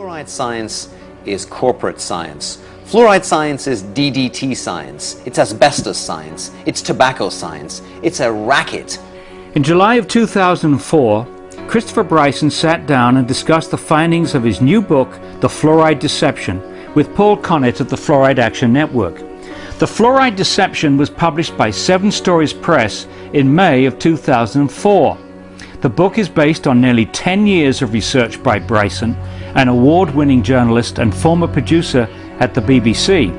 Fluoride science is corporate science. Fluoride science is DDT science. It's asbestos science. It's tobacco science. It's a racket. In July of 2004, Christopher Bryson sat down and discussed the findings of his new book, The Fluoride Deception, with Paul Connett of the Fluoride Action Network. The Fluoride Deception was published by 7 Stories Press in May of 2004. The book is based on nearly 10 years of research by Bryson, an award-winning journalist and former producer at the BBC.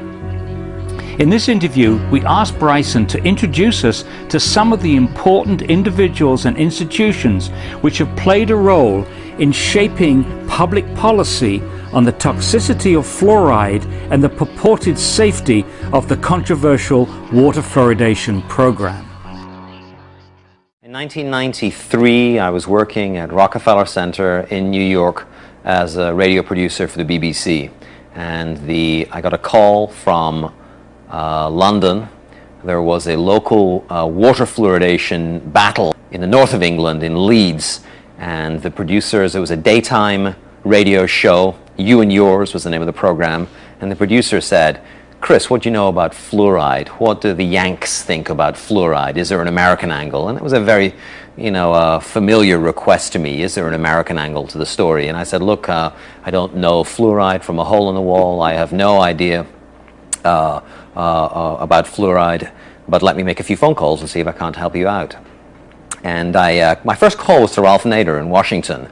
In this interview, we asked Bryson to introduce us to some of the important individuals and institutions which have played a role in shaping public policy on the toxicity of fluoride and the purported safety of the controversial water fluoridation program. In 1993, I was working at Rockefeller Center in New York as a radio producer for the BBC. And I got a call from London. There was a local water fluoridation battle in the north of England, in Leeds. And the producers, it was a daytime radio show. You and Yours was the name of the program. And the producer said, "Chris, what do you know about fluoride? What do the Yanks think about fluoride? Is there an American angle?" And it was a very, familiar request to me. Is there an American angle to the story? And I said, "Look, I don't know fluoride from a hole in the wall. I have no idea about fluoride, but let me make a few phone calls and see if I can't help you out." And my first call was to Ralph Nader in Washington.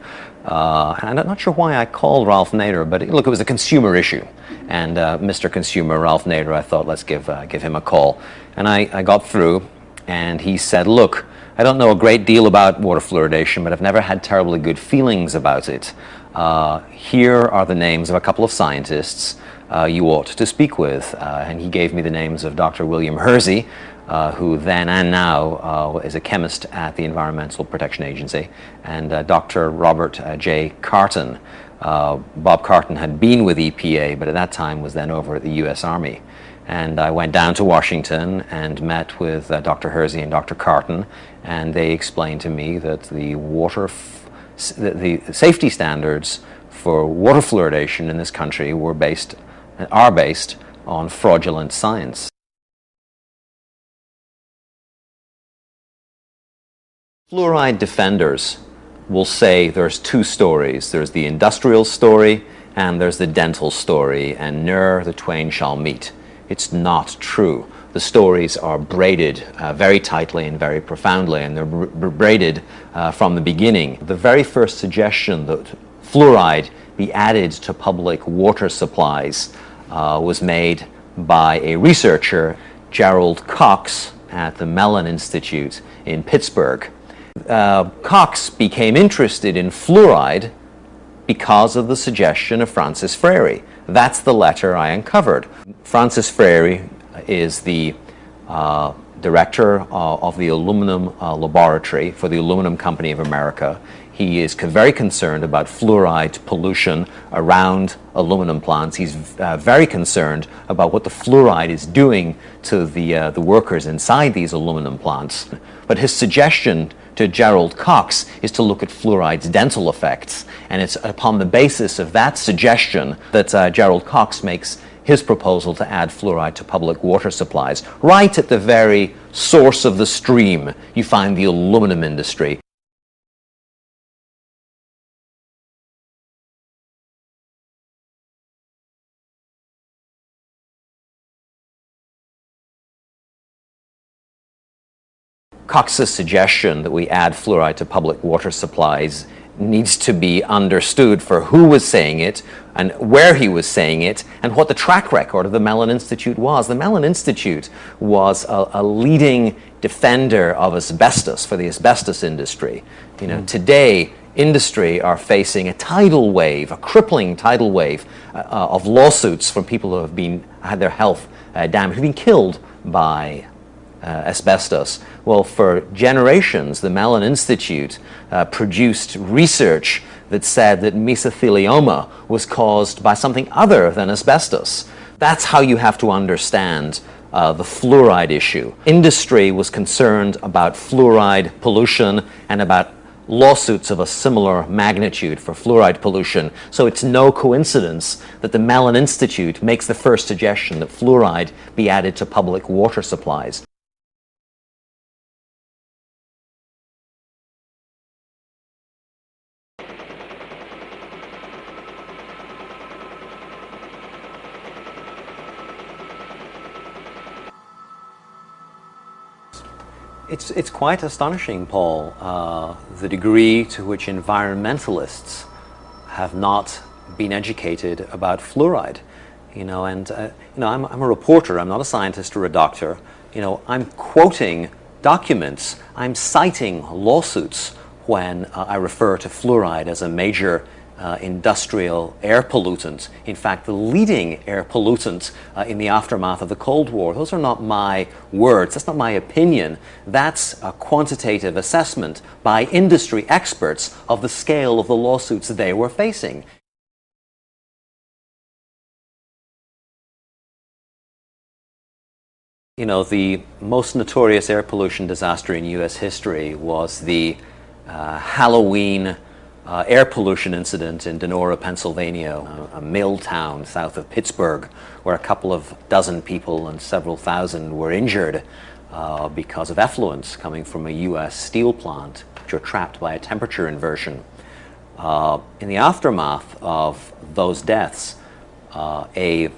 And I'm not sure why I called Ralph Nader, but look, it was a consumer issue. And Mr. Consumer, Ralph Nader, I thought, let's give him a call. And I got through, and he said, "Look, I don't know a great deal about water fluoridation, but I've never had terribly good feelings about it. Here are the names of a couple of scientists you ought to speak with." And he gave me the names of Dr. William Hersey, who then and now is a chemist at the Environmental Protection Agency, and Dr. Robert J. Carton. Bob Carton had been with EPA, but at that time was then over at the U.S. Army. And I went down to Washington and met with Dr. Hersey and Dr. Carton, and they explained to me that the safety standards for water fluoridation in this country are based on fraudulent science. Fluoride defenders will say there's 2 stories. There's the industrial story and there's the dental story, and ne'er the twain shall meet. It's not true. The stories are braided very tightly and very profoundly, and they're braided from the beginning. The very first suggestion that fluoride be added to public water supplies was made by a researcher, Gerald Cox, at the Mellon Institute in Pittsburgh. Cox became interested in fluoride because of the suggestion of Francis Frary. That's the letter I uncovered. Francis Frary is the director of the aluminum laboratory for the Aluminum Company of America. He is very concerned about fluoride pollution around aluminum plants. He's very concerned about what the fluoride is doing to the workers inside these aluminum plants. But his suggestion to Gerald Cox is to look at fluoride's dental effects. And it's upon the basis of that suggestion that Gerald Cox makes his proposal to add fluoride to public water supplies. Right at the very source of the stream, you find the aluminum industry. Cox's suggestion that we add fluoride to public water supplies needs to be understood for who was saying it and where he was saying it and what the track record of the Mellon Institute was. The Mellon Institute was a leading defender of asbestos for the asbestos industry. Today, industry are facing a tidal wave, a crippling tidal wave of lawsuits from people who have had their health damaged, who've been killed by asbestos. Well, for generations, the Mellon Institute produced research that said that mesothelioma was caused by something other than asbestos. That's how you have to understand the fluoride issue. Industry was concerned about fluoride pollution and about lawsuits of a similar magnitude for fluoride pollution. So it's no coincidence that the Mellon Institute makes the first suggestion that fluoride be added to public water supplies. It's quite astonishing, Paul, the degree to which environmentalists have not been educated about fluoride. I'm a reporter. I'm not a scientist or a doctor. I'm quoting documents. I'm citing lawsuits when I refer to fluoride as a major industrial air pollutant. In fact, the leading air pollutant in the aftermath of the Cold War. Those are not my words. That's not my opinion. That's a quantitative assessment by industry experts of the scale of the lawsuits they were facing. The most notorious air pollution disaster in U.S. history was the Halloween air pollution incident in Donora, Pennsylvania, a mill town south of Pittsburgh, where a couple of dozen people and several thousand were injured because of effluents coming from a U.S. steel plant, which were trapped by a temperature inversion. In the aftermath of those deaths, a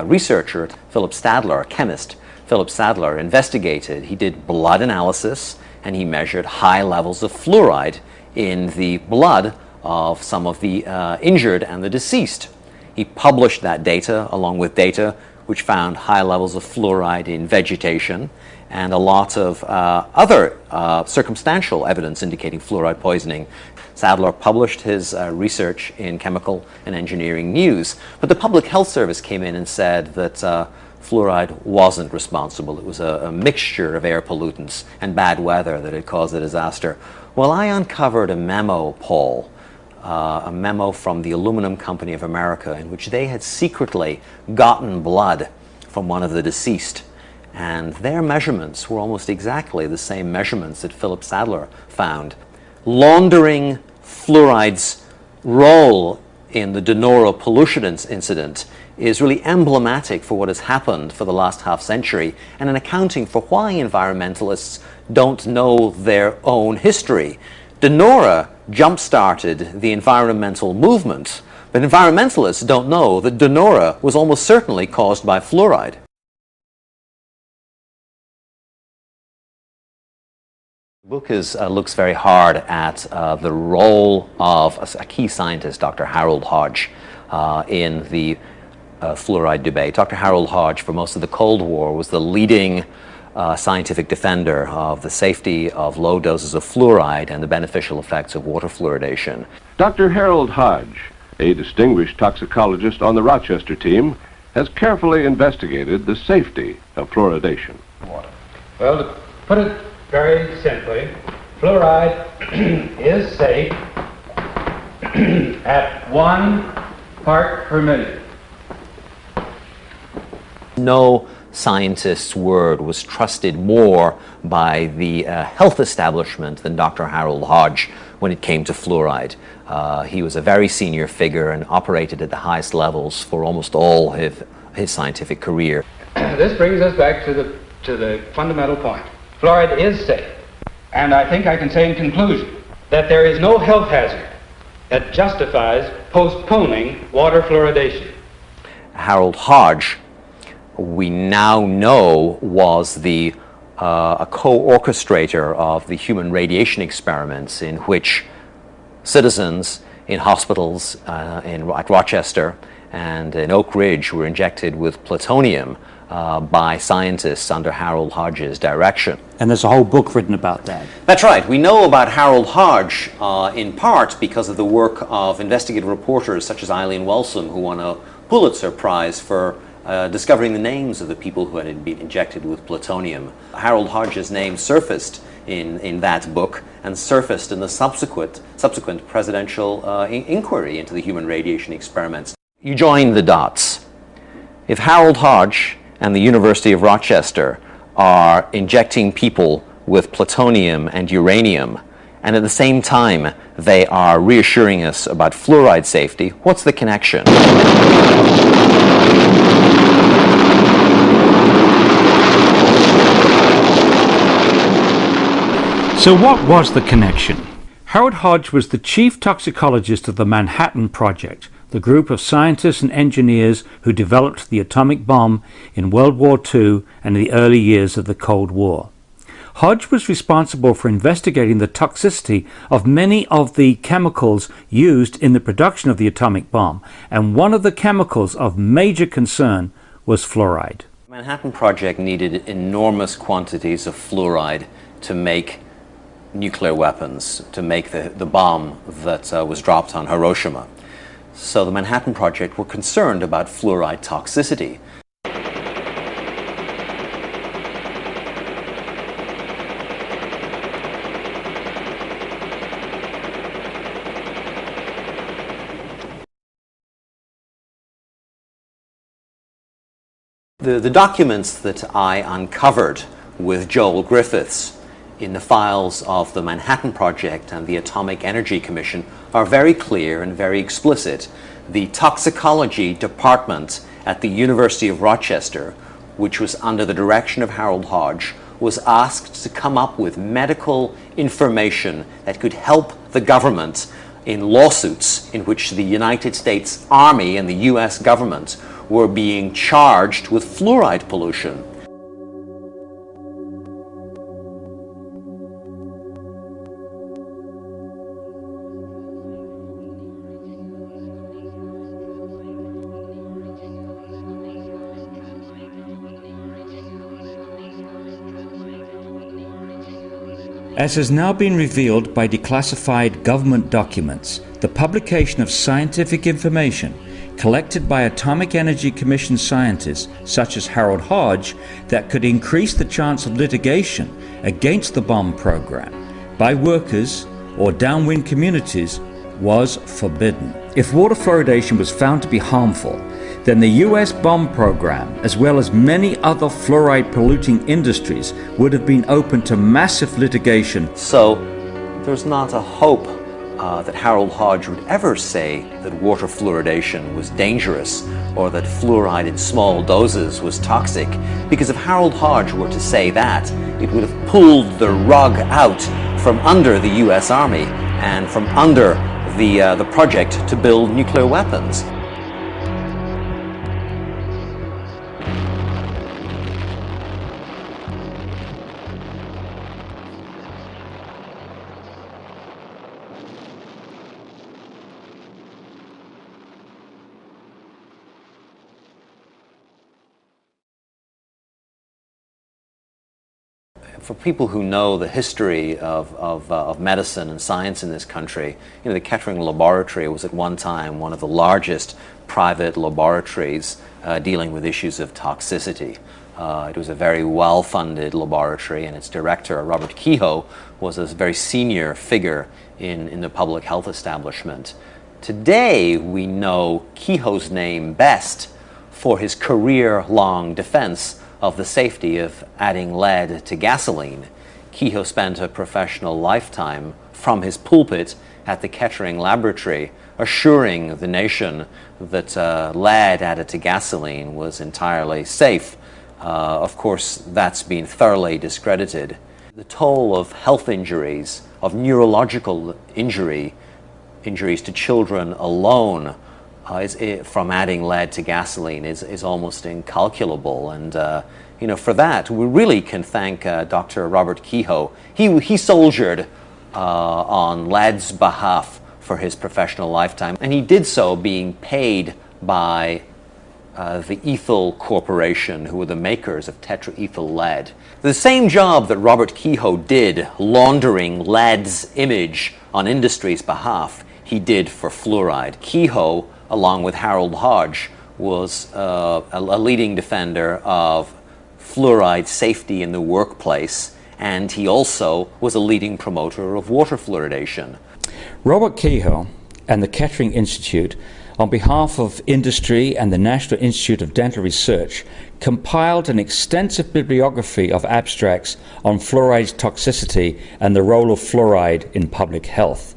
researcher, Philip Stadler, a chemist, Philip Stadler, investigated. He did blood analysis and he measured high levels of fluoride in the blood of some of the injured and the deceased. He published that data along with data which found high levels of fluoride in vegetation and a lot of other circumstantial evidence indicating fluoride poisoning. Sadler published his research in Chemical and Engineering News, but the Public Health Service came in and said that fluoride wasn't responsible. It was a mixture of air pollutants and bad weather that had caused the disaster. Well, I uncovered a memo, Paul, a memo from the Aluminum Company of America in which they had secretly gotten blood from one of the deceased. And their measurements were almost exactly the same measurements that Philip Stadler found. Laundering fluoride's role in the Donora pollution incident is really emblematic for what has happened for the last half century and an accounting for why environmentalists don't know their own history. Donora jump-started the environmental movement, but environmentalists don't know that Donora was almost certainly caused by fluoride. The book looks very hard at the role of a key scientist, Dr. Harold Hodge, in the fluoride debate. Dr. Harold Hodge, for most of the Cold War, was the leading scientific defender of the safety of low doses of fluoride and the beneficial effects of water fluoridation. Dr. Harold Hodge, a distinguished toxicologist on the Rochester team, has carefully investigated the safety of fluoridation. Well, to put it very simply, fluoride is safe at 1 part per million. No scientist's word was trusted more by the health establishment than Dr. Harold Hodge when it came to fluoride. He was a very senior figure and operated at the highest levels for almost all his scientific career. This brings us back to the fundamental point. Fluoride is safe, and I think I can say in conclusion that there is no health hazard that justifies postponing water fluoridation. Harold Hodge, we now know, was a co-orchestrator of the human radiation experiments in which citizens in hospitals at Rochester and in Oak Ridge were injected with plutonium by scientists under Harold Hodge's direction. And there's a whole book written about that. That's right. We know about Harold Hodge in part because of the work of investigative reporters such as Eileen Welsom, who won a Pulitzer Prize for discovering the names of the people who had been injected with plutonium. Harold Hodge's name surfaced in that book and surfaced in the subsequent presidential inquiry into the human radiation experiments. You join the dots. If Harold Hodge and the University of Rochester are injecting people with plutonium and uranium, and at the same time they are reassuring us about fluoride safety. What's the connection? So what was the connection? Howard Hodge was the chief toxicologist of the Manhattan Project, the group of scientists and engineers who developed the atomic bomb in World War II and the early years of the Cold War. Hodge was responsible for investigating the toxicity of many of the chemicals used in the production of the atomic bomb, and one of the chemicals of major concern was fluoride. The Manhattan Project needed enormous quantities of fluoride to make nuclear weapons, to make the bomb that was dropped on Hiroshima. So the Manhattan Project were concerned about fluoride toxicity. The documents that I uncovered with Joel Griffiths in the files of the Manhattan Project and the Atomic Energy Commission are very clear and very explicit. The toxicology department at the University of Rochester, which was under the direction of Harold Hodge, was asked to come up with medical information that could help the government in lawsuits in which the United States Army and the US government were being charged with fluoride pollution. As has now been revealed by declassified government documents, the publication of scientific information collected by Atomic Energy Commission scientists such as Harold Hodge that could increase the chance of litigation against the bomb program by workers or downwind communities was forbidden. If water fluoridation was found to be harmful, then the US bomb program, as well as many other fluoride polluting industries, would have been open to massive litigation. So there's not a hope that Harold Hodge would ever say that water fluoridation was dangerous or that fluoride in small doses was toxic, because if Harold Hodge were to say that, it would have pulled the rug out from under the US Army and from under the project to build nuclear weapons. For people who know the history of medicine and science in this country, the Kettering Laboratory was at one time one of the largest private laboratories dealing with issues of toxicity. It was a very well-funded laboratory, and its director, Robert Kehoe, was a very senior figure in the public health establishment. Today, we know Kehoe's name best for his career-long defense of the safety of adding lead to gasoline. Kehoe spent a professional lifetime from his pulpit at the Kettering Laboratory assuring the nation that lead added to gasoline was entirely safe. Of course, that's been thoroughly discredited. The toll of health injuries, of neurological injuries to children alone from adding lead to gasoline is almost incalculable, and for that we really can thank Dr. Robert Kehoe. He soldiered on lead's behalf for his professional lifetime, and he did so being paid by the Ethyl Corporation, who were the makers of tetraethyl lead. The same job that Robert Kehoe did laundering lead's image on industry's behalf, he did for fluoride. Kehoe, along with Harold Hodge, was a leading defender of fluoride safety in the workplace, and he also was a leading promoter of water fluoridation. Robert Kehoe and the Kettering Institute on behalf of industry and the National Institute of Dental Research, compiled an extensive bibliography of abstracts on fluoride's toxicity and the role of fluoride in public health.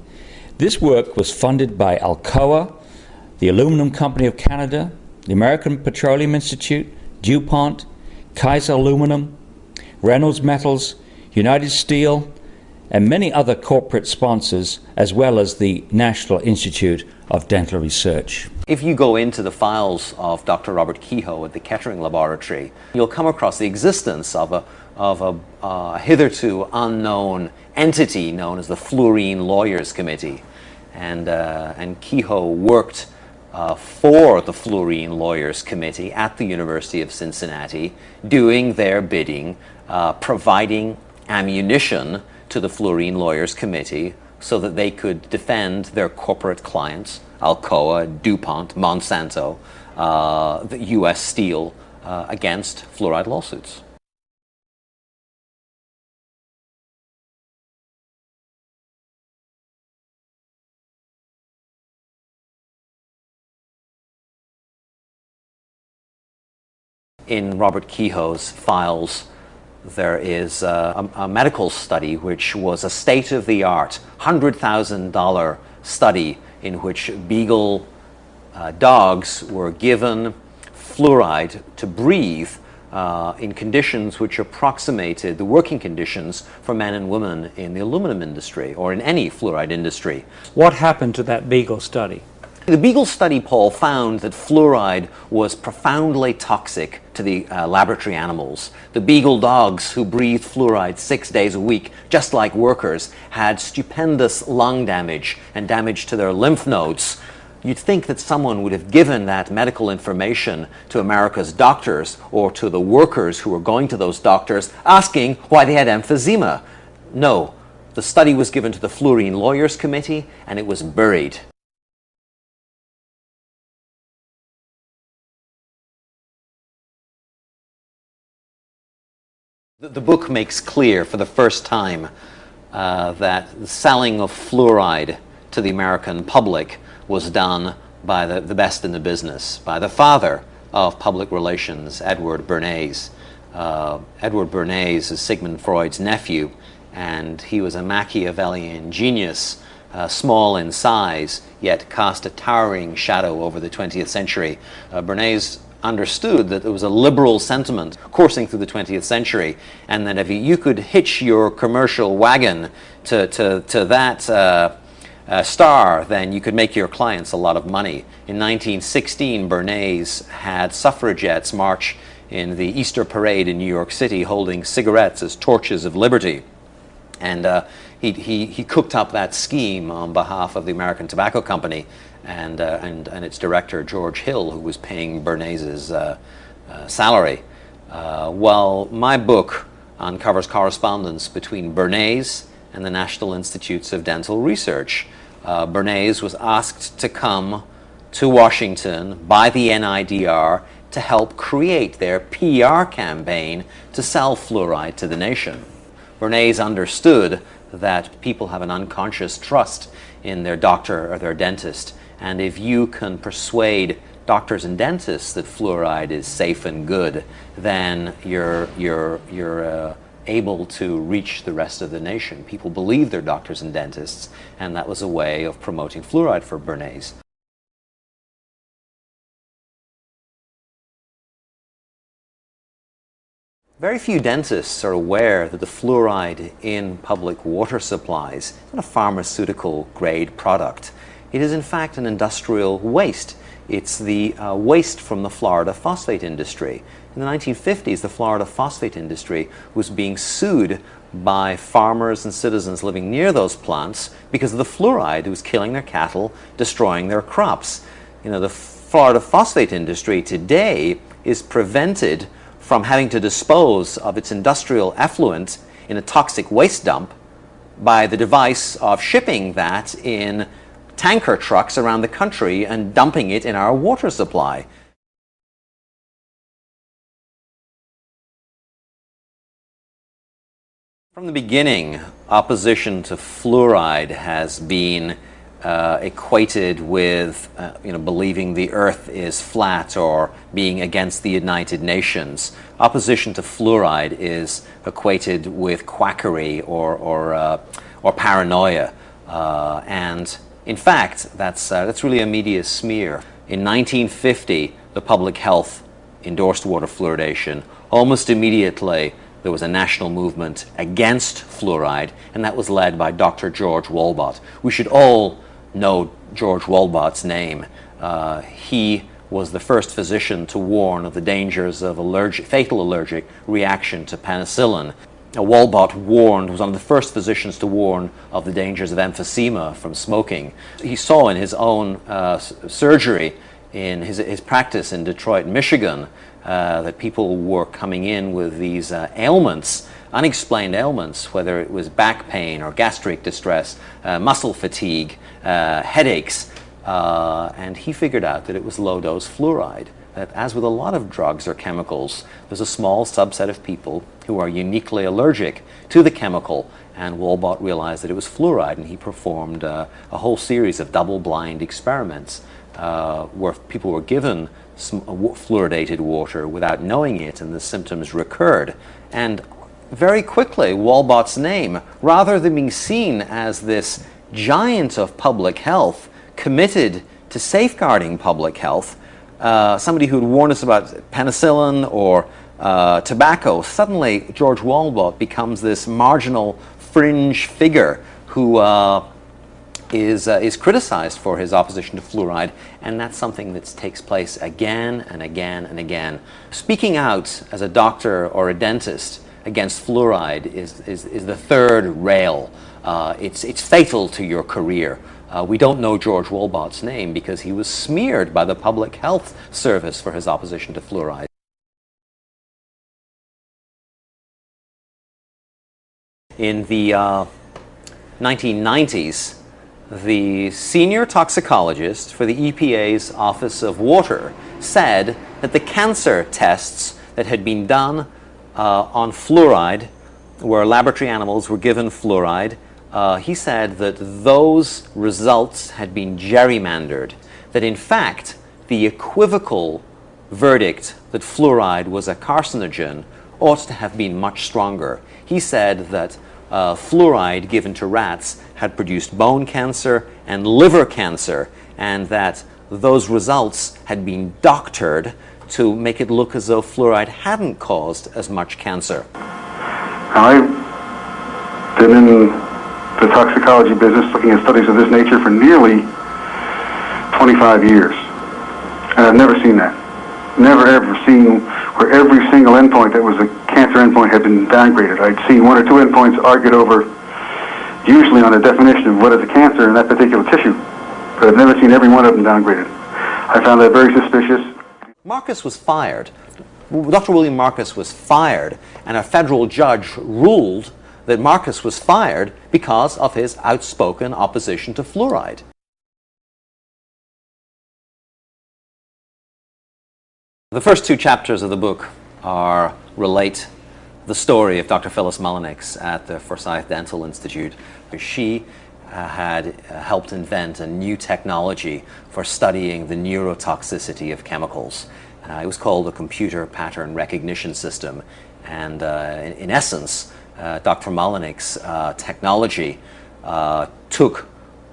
This work was funded by Alcoa, the Aluminum Company of Canada, the American Petroleum Institute, DuPont, Kaiser Aluminum, Reynolds Metals, United Steel, and many other corporate sponsors, as well as the National Institute of Dental Research. If you go into the files of Dr. Robert Kehoe at the Kettering Laboratory, you'll come across the existence of a hitherto unknown entity known as the Fluorine Lawyers Committee. And Kehoe worked for the Fluorine Lawyers Committee at the University of Cincinnati, doing their bidding, providing ammunition to the Fluorine Lawyers Committee so that they could defend their corporate clients, Alcoa, DuPont, Monsanto, the U.S. Steel, against fluoride lawsuits. In Robert Kehoe's files, there is a medical study which was a state-of-the-art $100,000 study in which beagle dogs were given fluoride to breathe in conditions which approximated the working conditions for men and women in the aluminum industry or in any fluoride industry. What happened to that beagle study? The beagle study, Paul, found that fluoride was profoundly toxic to the laboratory animals. The beagle dogs who breathed fluoride 6 days a week, just like workers, had stupendous lung damage and damage to their lymph nodes. You'd think that someone would have given that medical information to America's doctors or to the workers who were going to those doctors asking why they had emphysema. No, the study was given to the Fluorine Lawyers Committee and it was buried. The book makes clear for the first time that the selling of fluoride to the American public was done by the best in the business, by the father of public relations, Edward Bernays. Edward Bernays is Sigmund Freud's nephew, and he was a Machiavellian genius, small in size, yet cast a towering shadow over the 20th century. Bernays understood that there was a liberal sentiment coursing through the 20th century, and that if you could hitch your commercial wagon to that star, then you could make your clients a lot of money. In 1916, Bernays had suffragettes march in the Easter parade in New York City holding cigarettes as torches of liberty. And he cooked up that scheme on behalf of the American Tobacco Company and its director, George Hill, who was paying Bernays's salary. Well, my book uncovers correspondence between Bernays and the National Institutes of Dental Research. Bernays was asked to come to Washington by the NIDR to help create their PR campaign to sell fluoride to the nation. Bernays understood that people have an unconscious trust in their doctor or their dentist, and if you can persuade doctors and dentists that fluoride is safe and good, then you're able to reach the rest of the nation. People believe their doctors and dentists, and that was a way of promoting fluoride for Bernays. Very few dentists are aware that the fluoride in public water supplies is not a pharmaceutical grade product. It is in fact an industrial waste. It's the waste from the Florida phosphate industry. In the 1950s, the Florida phosphate industry was being sued by farmers and citizens living near those plants because of the fluoride. It was killing their cattle, destroying their crops. You know, the Florida phosphate industry today is prevented from having to dispose of its industrial effluent in a toxic waste dump by the device of shipping that in tanker trucks around the country and dumping it in our water supply. From the beginning, opposition to fluoride has been equated with believing the earth is flat or being against the United Nations. Opposition to fluoride is equated with quackery or paranoia. And in fact, that's really a media smear. In 1950, the public health endorsed water fluoridation. Almost immediately, there was a national movement against fluoride, and that was led by Dr. George Wolbott. We should all know George Wolbott's name. He was the first physician to warn of the dangers of fatal allergic reaction to penicillin. Wolbott was one of the first physicians to warn of the dangers of emphysema from smoking. He saw in his own surgery, in his practice in Detroit, Michigan, that people were coming in with these ailments, unexplained ailments, whether it was back pain or gastric distress, muscle fatigue, headaches, and he figured out that it was low-dose fluoride. That, as with a lot of drugs or chemicals, there's a small subset of people who are uniquely allergic to the chemical, and Wolbott realized that it was fluoride, and he performed a whole series of double-blind experiments where people were given fluoridated water without knowing it, and the symptoms recurred. And very quickly, Wolbott's name, rather than being seen as this giant of public health committed to safeguarding public health, somebody who would warn us about penicillin or tobacco, suddenly George Wolbott becomes this marginal fringe figure who is criticized for his opposition to fluoride, and that's something that takes place again and again and again. Speaking out as a doctor or a dentist against fluoride is the third rail. It's fatal to your career. We don't know George Wolbott's name because he was smeared by the Public Health Service for his opposition to fluoride. In the 1990s, the senior toxicologist for the EPA's Office of Water said that the cancer tests that had been done on fluoride, where laboratory animals were given fluoride, he said that those results had been gerrymandered, that in fact the equivocal verdict that fluoride was a carcinogen ought to have been much stronger. He said that fluoride given to rats had produced bone cancer and liver cancer, and that those results had been doctored to make it look as though fluoride hadn't caused as much cancer. I've been in the toxicology business looking at studies of this nature for nearly 25 years, and I've never seen that. Never ever seen where every single endpoint that was a cancer endpoint had been downgraded. I'd seen one or two endpoints argued over, usually on a definition of what is a cancer in that particular tissue, but I've never seen every one of them downgraded. I found that very suspicious. Marcus was fired. Dr. William Marcus was fired, and a federal judge ruled that Marcus was fired because of his outspoken opposition to fluoride. The first two chapters of the book relate the story of Dr. Phyllis Mullenix at the Forsyth Dental Institute. She had helped invent a new technology for studying the neurotoxicity of chemicals. It was called the computer pattern recognition system, and in essence, Dr. Mullenix's technology took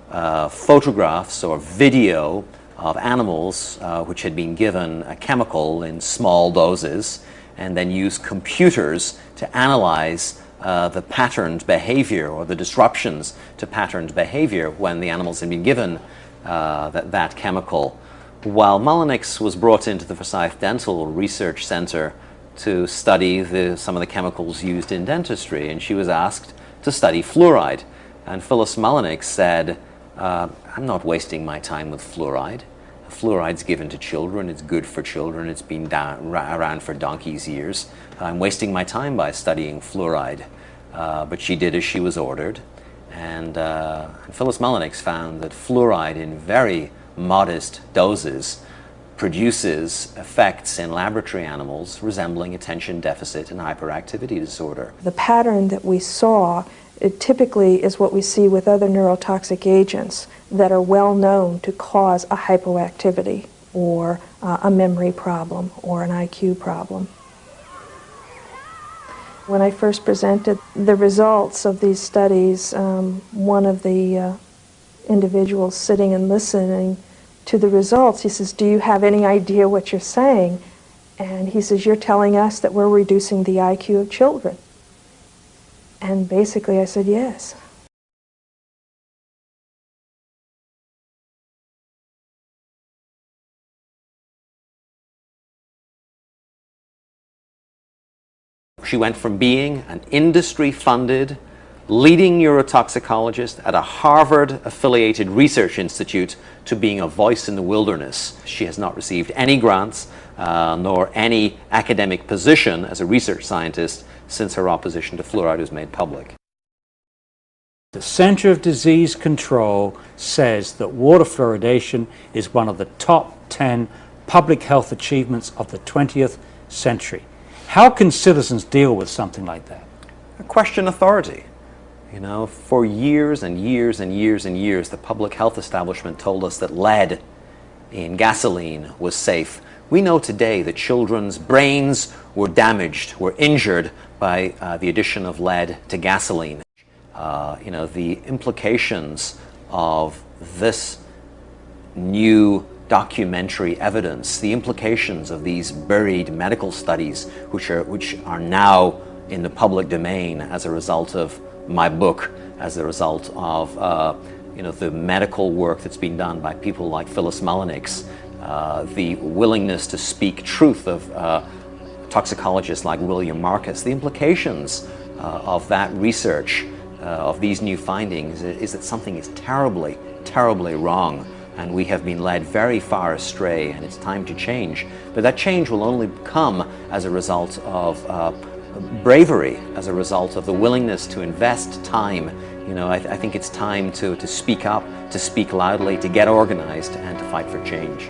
photographs or video of animals which had been given a chemical in small doses, and then used computers to analyze the patterned behavior or the disruptions to patterned behavior when the animals had been given that chemical. While Mullenix was brought into the Forsyth Dental Research Center to study some of the chemicals used in dentistry, and she was asked to study fluoride. And Phyllis Mullenix said, I'm not wasting my time with fluoride. Fluoride's given to children, it's good for children, it's been around for donkey's years. I'm wasting my time by studying fluoride. But she did as she was ordered, and Phyllis Mullenix found that fluoride in very modest doses produces effects in laboratory animals resembling attention deficit and hyperactivity disorder. The pattern that we saw It typically is what we see with other neurotoxic agents that are well known to cause a hypoactivity or a memory problem or an IQ problem. When I first presented the results of these studies, one of the individuals sitting and listening to the results, he says, "Do you have any idea what you're saying?" And he says, "You're telling us that we're reducing the IQ of children." And basically I said, yes. She went from being an industry-funded, leading neurotoxicologist at a Harvard-affiliated research institute to being a voice in the wilderness. She has not received any grants nor any academic position as a research scientist since her opposition to fluoride was made public. The Center of Disease Control says that water fluoridation is one of the top 10 public health achievements of the 20th century. How can citizens deal with something like that? Question authority. You know, for years and years and years and years, the public health establishment told us that lead in gasoline was safe. We know today that children's brains were damaged, were injured by the addition of lead to gasoline. You know, the implications of this new documentary evidence, the implications of these buried medical studies which are now in the public domain as a result of my book, as a result of you know, the medical work that's been done by people like Phyllis Mullenix, the willingness to speak truth of toxicologists like William Marcus. The implications of that research, of these new findings, is that something is terribly, terribly wrong, and we have been led very far astray, and it's time to change. But that change will only come as a result of bravery, as a result of the willingness to invest time. You know, I think it's time to speak up, to speak loudly, to get organized, and to fight for change.